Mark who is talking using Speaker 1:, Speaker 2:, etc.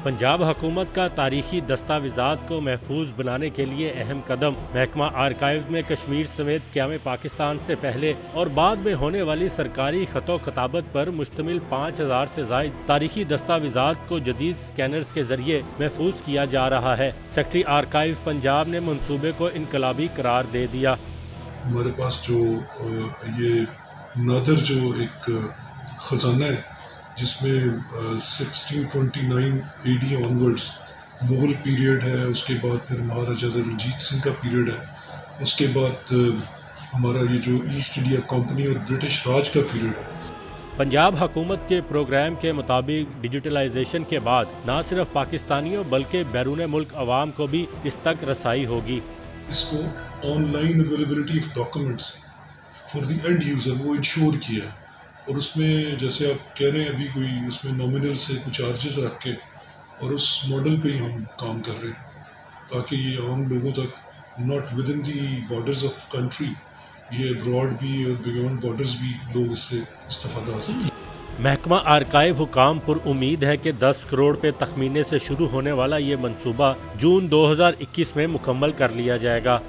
Speaker 1: पंजाब हुकूमत का तारीखी दस्तावेज़ात को महफूज बनाने के लिए अहम कदम। महकमा आर्काइव्स में कश्मीर समेत क़याम पाकिस्तान से पहले और बाद में होने वाली सरकारी खतो खताबत पर मुश्तमिल 5000 से ज़ायद तारीखी दस्तावेज़ात को जदीद स्कैनर्स के जरिए महफूज किया जा रहा है। सेक्रेटरी आर्काइव्स पंजाब ने मंसूबे को इनकलाबी करार दे दिया।
Speaker 2: हमारे पास जो ये नादर जो एक ख़जाना है जिसमें 1629 AD ऑनवर्ड्स मुग़ल पीरियड है, उसके बाद फिर महाराजा रणजीत सिंह का पीरियड है, उसके बाद हमारा ये जो ईस्ट इंडिया कंपनी और ब्रिटिश राज का पीरियड है।
Speaker 1: पंजाब हुकूमत के प्रोग्राम के मुताबिक डिजिटलाइजेशन के बाद न सिर्फ पाकिस्तानियों बल्कि बैरून मुल्क अवाम को भी इस तक रसाई होगी।
Speaker 2: इसको online availability of documents for the end user वो इंश्योर किया है, और उसमें जैसे आप कह रहे हैं अभी कोई उसमें नॉमिनल से कुछ चार्जेस रख के और उस मॉडल पे ही हम काम कर रहे हैं ताकि ये आम लोगों तक not with in the borders of country, ये अब्रॉड भी और बियॉन्ड बॉर्डर्स भी लोग इससे इस्तेफादा हासिल करें।
Speaker 1: महकमा आर्काइव हुकाम पर उम्मीद है कि 10 करोड़ पे तखमीने से शुरू होने वाला ये मंसूबा जून 2021 में मुकम्मल कर लिया जाएगा।